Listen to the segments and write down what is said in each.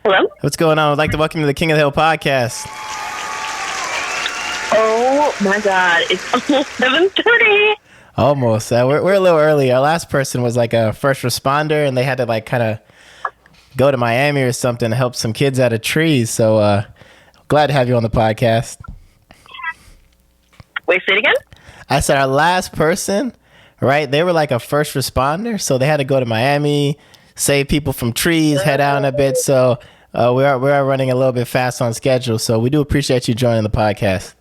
Hello? What's going on? I'd like to welcome you to the King of the Hill podcast. Oh my God, it's almost 7:30. Almost. We're a little early. Our last person was like a first responder, and they had to like kind of go to Miami or something to help some kids out of trees. So glad to have you on the podcast. Wait, say it again? I said our last person, right? They were like a first responder, so they had to go to Miami, save people from trees, head out in a bit. So we are running a little bit fast on schedule. So we do appreciate you joining the podcast.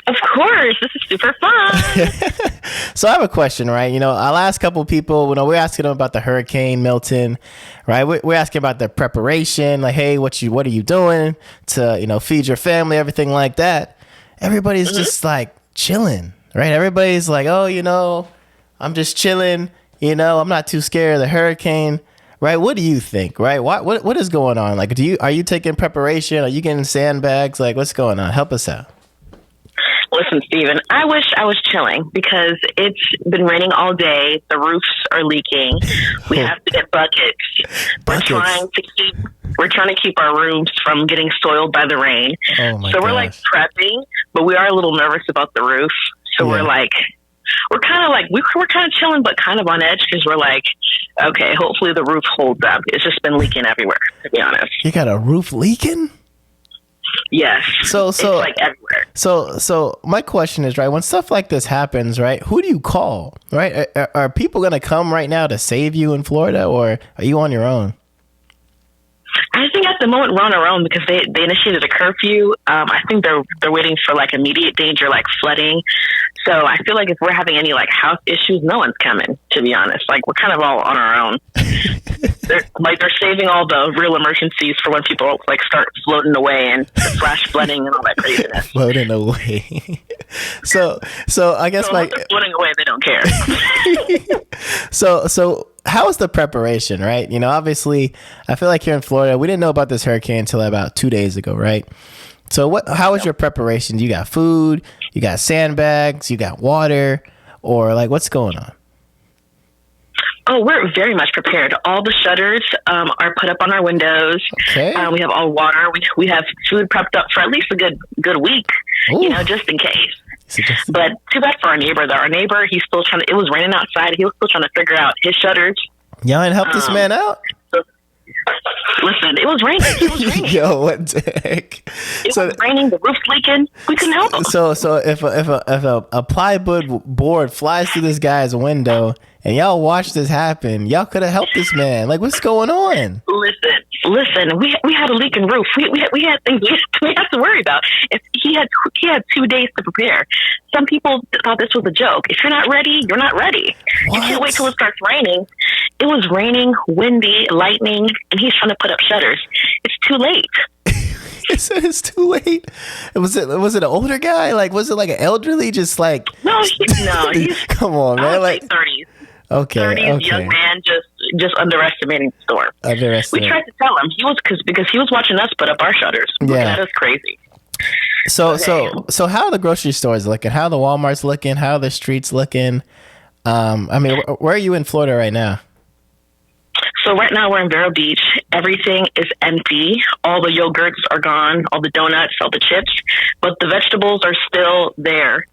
Of course, this is super fun. So I have a question, right? You know, our last couple of people, we're asking them about the Hurricane Milton, right? We're asking about the preparation, like, hey, what are you doing to, feed your family, everything like that. Everybody's just like chilling, right? Everybody's like, oh, I'm just chilling. I'm not too scared of the hurricane, right? What do you think, right? What is going on? Like, are you taking preparation? Are you getting sandbags? Like, what's going on? Help us out. Listen, Steven, I wish I was chilling because it's been raining all day. The roofs are leaking. We have to get buckets. We're trying to keep our roofs from getting soiled by the rain. Oh my so gosh. we're like prepping, but we are a little nervous about the roof. So we're kind of chilling, but kind of on edge because we're like, okay, hopefully the roof holds up. It's just been leaking everywhere, to be honest. You got a roof leaking? Yes. So it's like everywhere. So my question is, right, when stuff like this happens, right, who do you call, right? Are people going to come right now to save you in Florida, or are you on your own? I think at the moment we're on our own because they initiated a curfew. I think they're waiting for like immediate danger, like flooding. So I feel like if we're having any like house issues, no one's coming, to be honest. Like we're kind of all on our own. They're saving all the real emergencies for when people like start floating away and flash flooding and all that craziness. Floating away. So I guess if they're floating away, they don't care. So how is the preparation, right? Obviously, I feel like here in Florida, we didn't know about this hurricane until about 2 days ago, right? So how is your preparation? You got food, you got sandbags, you got water, or like what's going on? Oh, we're very much prepared. All the shutters are put up on our windows. Okay. We have all water. We have food prepped up for at least a good week, Ooh. just in case. But too bad for our neighbor, though. Our neighbor, he's still trying to, it was raining outside. He was still trying to figure out his shutters. Y'all ain't help this man out? Listen, it was raining. It was raining. Yo, what the heck? It was raining. The roof's leaking. We couldn't help him. So if a plywood board flies through this guy's window and y'all watch this happen, y'all could have helped this man. Like, what's going on? Listen. We had a leaking roof. We had things we had to worry about. If he had 2 days to prepare. Some people thought this was a joke. If you're not ready, you're not ready. What? You can't wait till it starts raining. It was raining, windy, lightning, and he's trying to put up shutters. It's too late. It's too late. Was it an older guy? Like, was it like an elderly? Just like no. He's come on, man. Like 30s. Okay. 30s, young man, just underestimating the storm. We tried to tell him because he was watching us put up our shutters. Yeah, that is crazy. So how are the grocery stores looking? How are the Walmarts looking? How are the streets looking? Where are you in Florida right now? So right now we're in Vero Beach. Everything is empty. All the yogurts are gone, all the donuts, all the chips, but the vegetables are still there.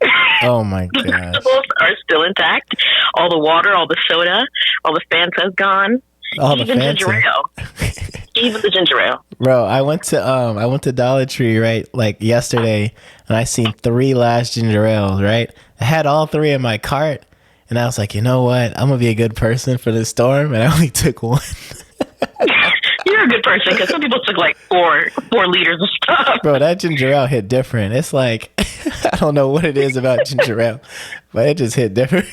Oh my god. The vegetables are still intact. All the water, all the soda, all the Fanta's gone. Even ginger ale. Even the ginger ale. Bro, I went to Dollar Tree, right, like yesterday, and I seen 3 last ginger ales, right? I had all 3 in my cart. And I was like, you know what? I'm going to be a good person for this storm. And I only took 1. You're a good person because some people took like 4 liters of stuff. Bro, that ginger ale hit different. It's like, I don't know what it is about ginger ale, but it just hit different.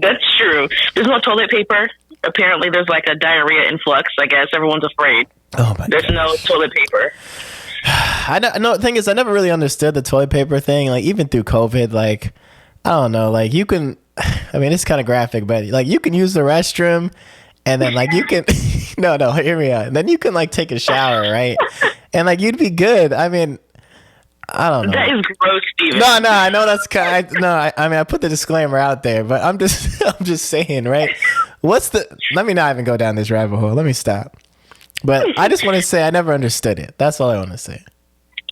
That's true. There's no toilet paper. Apparently there's like a diarrhea influx. I guess everyone's afraid. Oh my There's no toilet paper. The thing is, I never really understood the toilet paper thing. Like, even through COVID, like, I don't know, like you can, it's kind of graphic, but like you can use the restroom and then like you can, no, hear me out. And then you can like take a shower, right? And like you'd be good. I don't know. That is gross, Steven. No, I know that's kind of, I put the disclaimer out there, but I'm just saying, right? Let me not even go down this rabbit hole. Let me stop. But I just want to say I never understood it. That's all I want to say.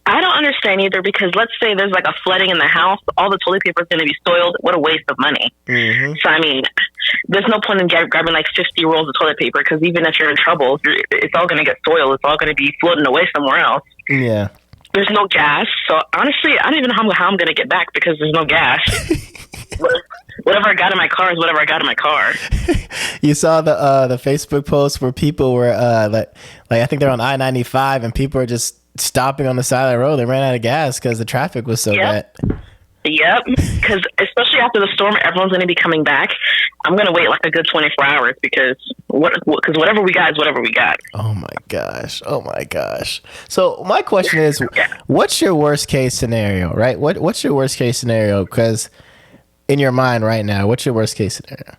I don't understand either, because let's say there's like a flooding in the house, all the toilet paper is going to be soiled. What a waste of money. Mm-hmm. So, I mean, there's no point in grabbing like 50 rolls of toilet paper, because even if you're in trouble, it's all going to get soiled. It's all going to be floating away somewhere else. Yeah. There's no gas. So, honestly, I don't even know how I'm going to get back, because there's no gas. Whatever I got in my car is whatever I got in my car. You saw the Facebook post where people were like I think they're on I-95 and people are just stopping on the side of the road. They ran out of gas because the traffic was so bad. Yep, because especially after the storm, everyone's going to be coming back. I'm going to wait like a good 24 hours, because whatever we got is whatever we got. Oh my gosh. So my question is, what's your worst case scenario, right? What's your worst case scenario? Because in your mind right now, what's your worst case scenario?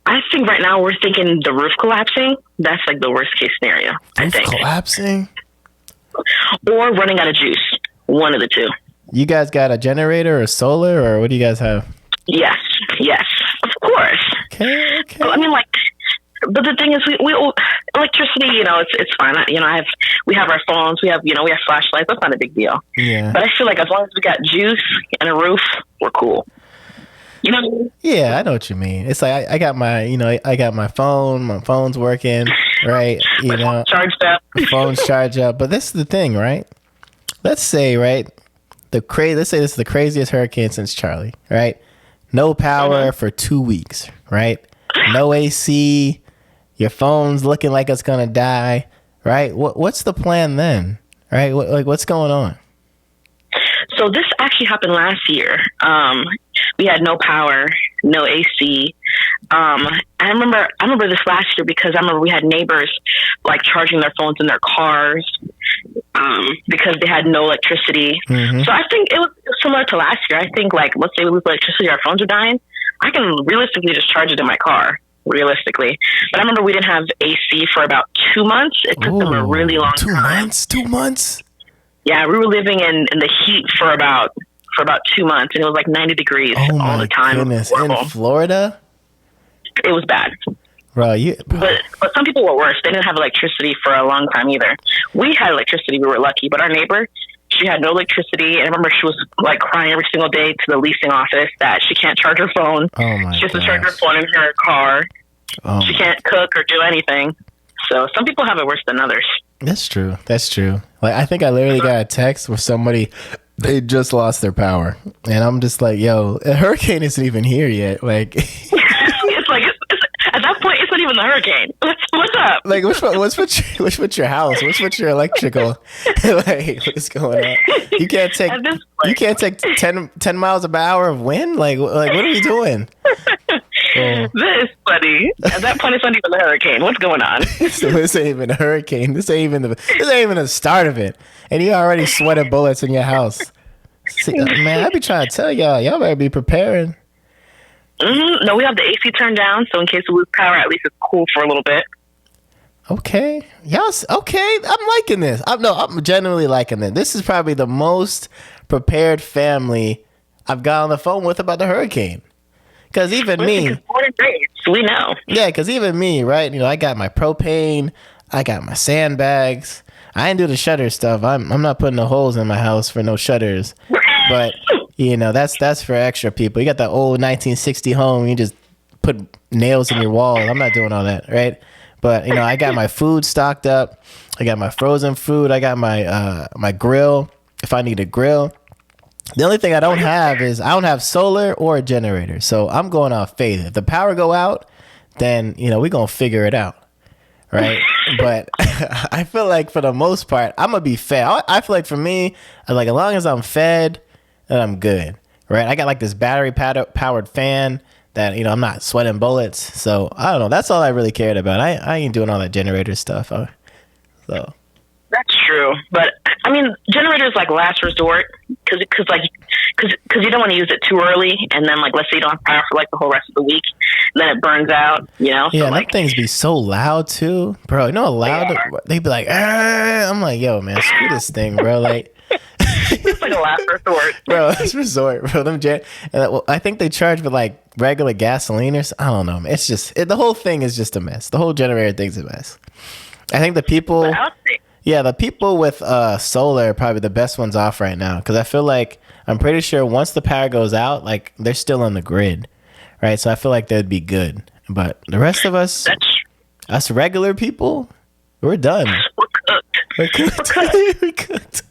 I think right now we're thinking the roof collapsing. That's like the worst case scenario, I think. Collapsing? Or running out of juice. One of the two. You guys got a generator or solar, or what do you guys have? Yes, of course. Okay. Well, I mean, like, but the thing is, we electricity. It's fine. We have our phones. We have flashlights. That's not a big deal. Yeah. But I feel like as long as we got juice and a roof, we're cool. You know what I mean? Yeah, I know what you mean. It's like I got my phone. My phone's working, right? Charged up. The phone's charged up. But this is the thing, right? Let's say, right? Let's say this is the craziest hurricane since Charlie, right? No power for 2 weeks, right? No AC. Your phone's looking like it's gonna die, right? What's the plan then, right? What's going on? So this actually happened last year. We had no power, no AC. I remember this last year, because I remember we had neighbors like charging their phones in their cars because they had no electricity. Mm-hmm. So I think it was similar to last year. I think, like, let's say we lose electricity, our phones are dying. I can realistically just charge it in my car. Realistically, but I remember we didn't have AC for about 2 months. It took them a really long time. 2 months. Yeah, we were living in the heat for about 2 months, and it was like 90 degrees all the time. Goodness. In Florida? It was bad. Bro, But some people were worse. They didn't have electricity for a long time either. We had electricity. We were lucky. But our neighbor, she had no electricity. And I remember she was like crying every single day to the leasing office that she can't charge her phone. She has to charge her phone in her car. She can't cook or do anything. So some people have it worse than others. That's true. Like, I think I literally got a text where somebody, they just lost their power. And I'm just like, yo, a hurricane isn't even here yet. Like, it's like, at that point, it's not even the hurricane. What's up? Like, what's with your house? What's with your electrical? Like, what's going on? You can't take 10 miles an hour of wind? Like what are we doing? This is funny. At that point, it's not even a hurricane. What's going on? So this ain't even a hurricane. This ain't even the start of it. And you already sweating bullets in your house. See, man, I be trying to tell y'all better be preparing. Mm-hmm. No, we have the AC turned down, so in case we lose power, at least it's cool for a little bit. Okay. Yes. Okay. I'm liking this. I'm genuinely liking it. This is probably the most prepared family I've got on the phone with about the hurricane. Because even me, we know. Yeah, because even me, right? I got my propane, I got my sandbags. I didn't do the shutter stuff. I'm not putting no holes in my house for no shutters. But that's for extra people. You got that old 1960 home. You just put nails in your wall. I'm not doing all that, right? But I got my food stocked up. I got my frozen food. I got my my grill if I need a grill. The only thing I don't have is I don't have solar or a generator. So I'm going off faith. If the power go out, then we're gonna figure it out, right? But I feel like for the most part, I'm gonna be fed. I feel like for me, like as long as I'm fed, then I'm good, right? I got like this battery powered fan that I'm not sweating bullets. So I don't know. That's all I really cared about. I ain't doing all that generator stuff. So that's true, but I mean, generators like last resort because you don't want to use it too early, and then like let's say you don't have power for like the whole rest of the week, and then it burns out. Yeah, so, like, things be so loud too, bro. You know how loud they be like. I'm like, yo, man, screw this thing, bro. Like. It's like a last resort, bro. It's resort, bro. I think they charge for like regular gasoline or something. I don't know, man. It's just the whole thing is just a mess. The whole generator thing's a mess. I think the people, But I'll say, yeah, the people with solar are probably the best ones off right now because I feel like I'm pretty sure once the power goes out, like they're still on the grid, right? So I feel like they'd be good. But the rest of us regular people, we're done. we're cooked. We're cooked. We're cooked. We're cooked.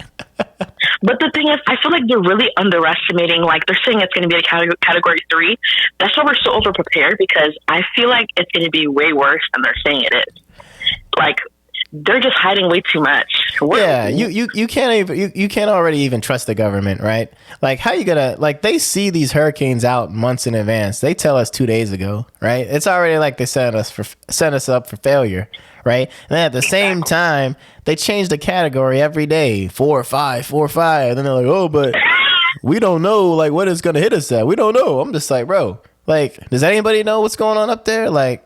But the thing is, I feel like they're really underestimating. Like they're saying it's going to be a category 3. That's why we're so overprepared because I feel like it's going to be way worse than they're saying it is. Like they're just hiding way too much. Yeah, you can't even you can't already even trust the government, right? Like how you gonna like they see these hurricanes out months in advance. They tell us 2 days ago, right? It's already like they set us up for failure, right? And then at the same time, they change the category every day, 4 or 5, 4 or 5. And then they're like, oh, but we don't know like what it's gonna hit us at. We don't know. I'm just like, bro, like, does anybody know what's going on up there? Like,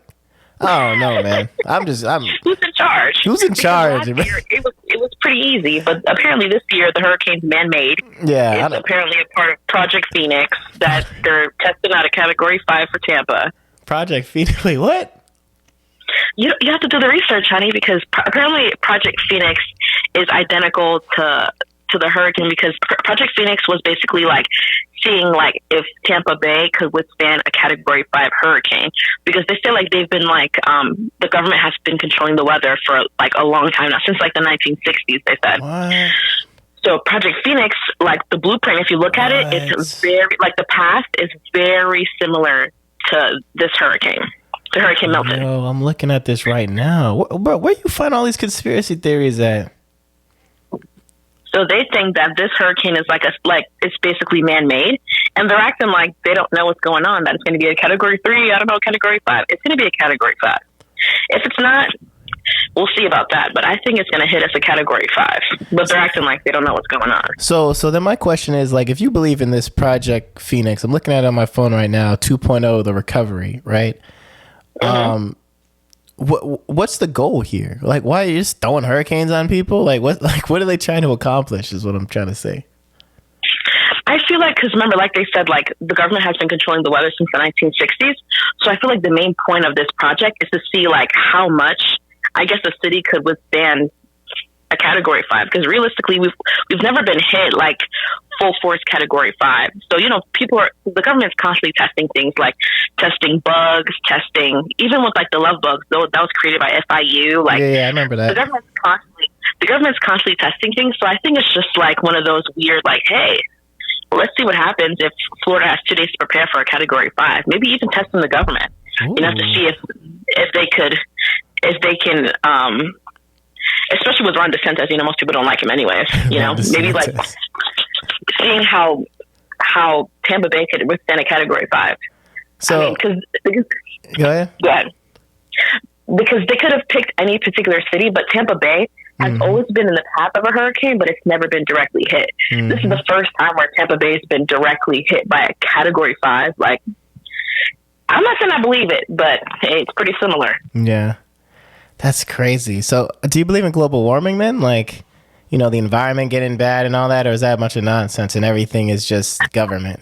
I don't know, man. Who's in charge? Who's in charge? Last year, it was pretty easy, but apparently this year the hurricane's man-made. Yeah, it's apparently a part of Project Phoenix that they're testing out a Category 5 for Tampa. Project Phoenix. Wait, what? You have to do the research, honey, because apparently Project Phoenix is identical to the hurricane because Project Phoenix was basically like seeing like if Tampa Bay could withstand a Category 5 hurricane because they feel like they've been like the government has been controlling the weather for like a long time now, since like the 1960s, they said. What? So Project Phoenix, like the blueprint, if you look at it, it's very like the path is very similar to this hurricane, to Hurricane Milton. Yo, I'm looking at this right now. Bro, where you find all these conspiracy theories at? So they think that this hurricane is like it's basically man-made, and they're acting like they don't know what's going on. That it's going to be a Category 3. I don't know, Category 5. It's going to be a Category 5. If it's not, we'll see about that. But I think it's going to hit us a Category 5. But they're acting like they don't know what's going on. So then my question is, like, if you believe in this Project Phoenix, I'm looking at it on my phone right now, 2.0, the recovery, right? Mm-hmm. What's the goal here? Like, why are you just throwing hurricanes on people? Like, what are they trying to accomplish is what I'm trying to say. I feel like, because remember, like they said, like the government has been controlling the weather since the 1960s. So I feel like the main point of this project is to see like how much, I guess, the city could withstand a Category 5. Because realistically, we've never been hit like full force Category 5. So, you know, the government's constantly testing things like testing bugs, testing, even with like the love bugs, though that was created by FIU. Like, yeah, I remember that. The government's constantly testing things. So I think it's just like one of those weird, like, hey, let's see what happens if Florida has 2 days to prepare for a Category 5. Maybe even testing the government, you know, to see if they can, especially with Ron DeSantis, you know, most people don't like him anyways, you know, maybe like seeing how Tampa Bay could withstand a Category 5. So, I mean, because go ahead. Because they could have picked any particular city, but Tampa Bay has always been in the path of a hurricane, but it's never been directly hit. This is the first time where Tampa Bay has been directly hit by a Category 5. Like, I'm not saying I believe it, but hey, it's pretty similar. Yeah. That's crazy. So do you believe in global warming then? Like, you know, the environment getting bad and all that, or is that a bunch of nonsense and everything is just government?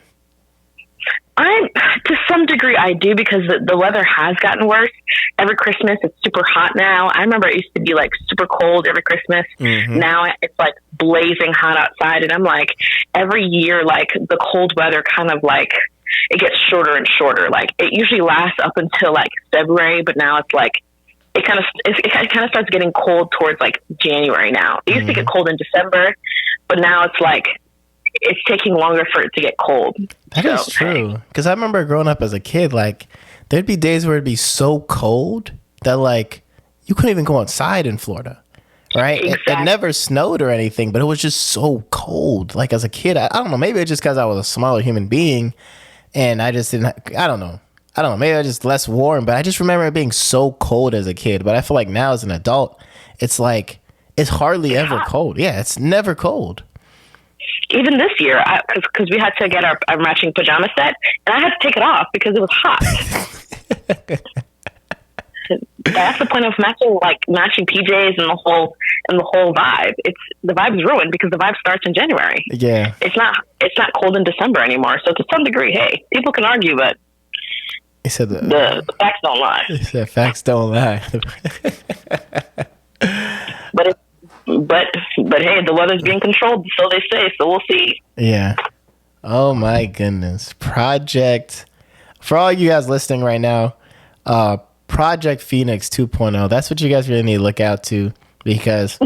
To some degree, I do, because the weather has gotten worse. Every Christmas, it's super hot now. I remember it used to be like super cold every Christmas. Now it's like blazing hot outside. And I'm like, every year, like the cold weather kind of like, it gets shorter and shorter. Like it usually lasts up until like February, but now it's like, it kind of starts getting cold towards like January now. It used to get cold in December, but now it's like, it's taking longer for it to get cold. That is true. Because I remember growing up as a kid, like there'd be days where it'd be so cold that like you couldn't even go outside in Florida, right? Exactly. It never snowed or anything, but it was just so cold. Like as a kid, I don't know, maybe it's just because I was a smaller human being and I just didn't, I don't know. Maybe I was just less warm, but I just remember it being so cold as a kid. But I feel like now as an adult, it's like, it's hardly ever cold. Yeah, it's never cold. Even this year, because we had to get our matching pajama set, and I had to take it off because it was hot. That's the point of matching PJs and the whole vibe. The vibe is ruined because the vibe starts in January. Yeah, it's not cold in December anymore. So to some degree, hey, people can argue, but he said the facts don't lie. He said facts don't lie. but hey, the weather's being controlled, so they say. So we'll see. Yeah. Oh my goodness. For all you guys listening right now, Project Phoenix 2.0. That's what you guys really need to look out to, because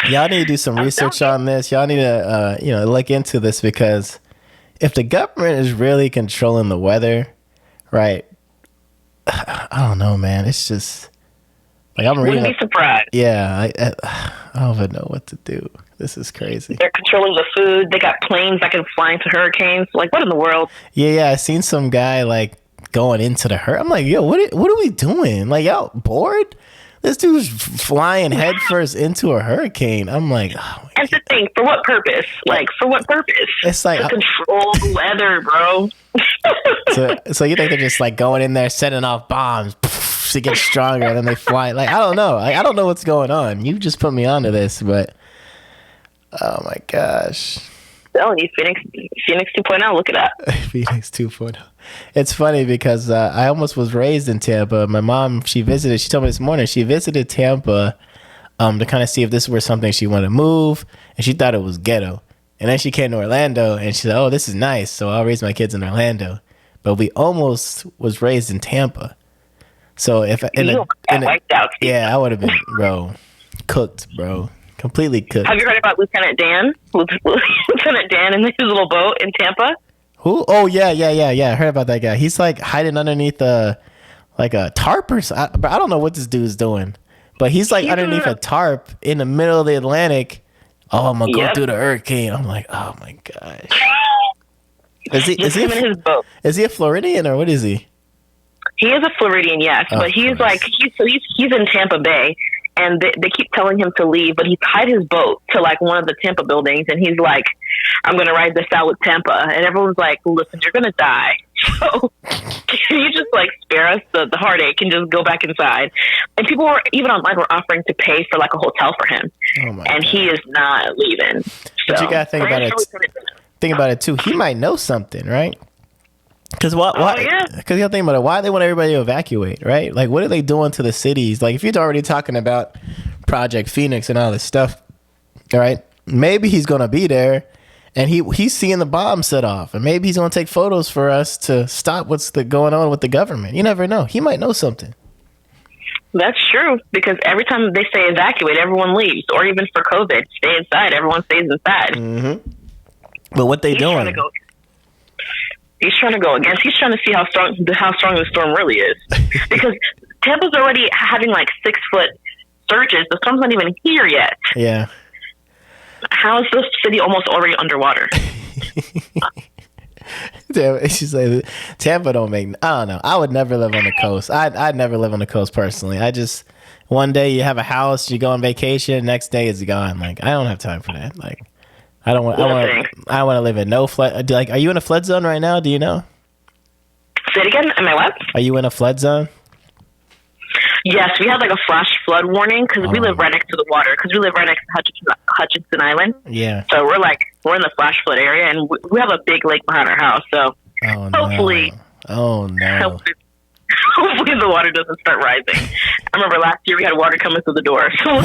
y'all need to do some research on this. Y'all need to look into this, because if the government is really controlling the weather, right? I don't know, man. It's just like I'm reading. Wouldn't be surprised. Yeah, I don't even know what to do. This is crazy. They're controlling the food. They got planes that can fly into hurricanes. Like, what in the world? Yeah. I seen some guy like going into the hurricane. I'm like, yo, what are we doing? Like, y'all bored? This dude's flying headfirst into a hurricane. I'm like, oh and the thing, for what purpose? Like, for what purpose? It's like to control the weather, bro. so you think they're just like going in there, setting off bombs to get stronger, and then they fly? Like, I don't know. I don't know what's going on. You just put me onto this, but oh my gosh. Telling you, Phoenix 2.0, look it up. Phoenix 2.0. It's funny because I almost was raised in Tampa. My mom, she told me this morning, she visited Tampa to kind of see if this were something she wanted to move, and she thought it was ghetto. And then she came to Orlando, and she said, oh, this is nice, so I'll raise my kids in Orlando. But we almost was raised in Tampa. So if I would have been, bro, cooked, bro. Completely cooked. Have you heard about Lieutenant Dan? Lieutenant Dan in his little boat in Tampa? Who? Oh, yeah. I heard about that guy. He's like hiding underneath a tarp or something. I don't know what this dude's doing, but he's like underneath a tarp in the middle of the Atlantic. Oh, I'm going to go through the hurricane. I'm like, oh my gosh. Is he in his boat? Is he a Floridian or what is he? He is a Floridian, yes, but he's in Tampa Bay. And they keep telling him to leave, but he's tied his boat to like one of the Tampa buildings, and he's like, "I'm going to ride this out with Tampa." And everyone's like, "Listen, you're going to die. So can you just like spare us the heartache and just go back inside?" And people were even online were offering to pay for like a hotel for him, and he is not leaving. So, but you got to think about it. Think about it too. He might know something, right? Because why? Because you think about it. Why they want everybody to evacuate, right? Like, what are they doing to the cities? Like, if you're already talking about Project Phoenix and all this stuff, all right? Maybe he's gonna be there, and he's seeing the bomb set off, and maybe he's gonna take photos for us to stop what's going on with the government. You never know. He might know something. That's true, because every time they say evacuate, everyone leaves, or even for COVID, stay inside. Everyone stays inside. Mm-hmm. But what they doing? He's trying to go against. He's trying to see how strong the storm really is, because Tampa's already having like 6-foot surges. The storm's not even here yet. Yeah. How is this city almost already underwater? She's like, Tampa don't make. I don't know. I would never live on the coast. I'd never live on the coast personally. One day you have a house, you go on vacation, next day it's gone. Like, I don't have time for that. Like, I don't want to live in no flood. Like, are you in a flood zone right now? Do you know? Say it again. Am I what? Are you in a flood zone? Yes, we had like a flash flood warning because we live right next to the water. Because we live right next to Hutchinson Island. Yeah. So we're in the flash flood area, and we have a big lake behind our house. So hopefully, hopefully the water doesn't start rising. I remember last year we had water coming through the door. So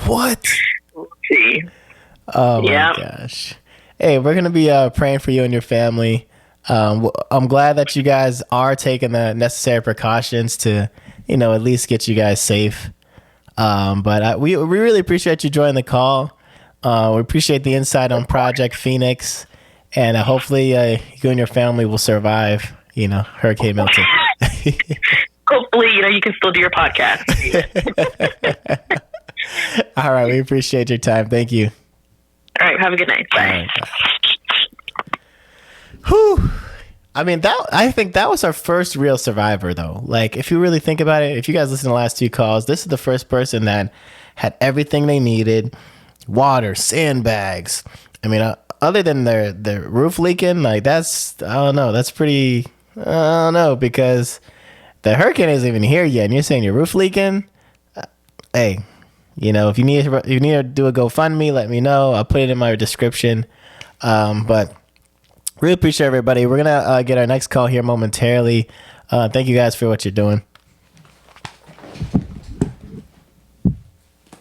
What? We'll see. Oh my gosh. Hey, we're gonna be praying for you and your family. I'm glad that you guys are taking the necessary precautions to, at least get you guys safe. But we really appreciate you joining the call. We appreciate the insight on Project Phoenix, and hopefully you and your family will survive, Hurricane Milton. Hopefully, you can still do your podcast. All right, we appreciate your time. Thank you. All right, have a good night. Bye. Whew. I mean, I think that was our first real survivor, though. Like, if you really think about it, if you guys listen to the last 2 calls, this is the first person that had everything they needed: water, sandbags. I mean, other than their roof leaking, like, I don't know, that's pretty, I don't know, because the hurricane isn't even here yet, and you're saying your roof leaking? Hey, if you need to do a GoFundMe, let me know. I'll put it in my description. But really appreciate everybody. We're going to get our next call here momentarily. Thank you guys for what you're doing.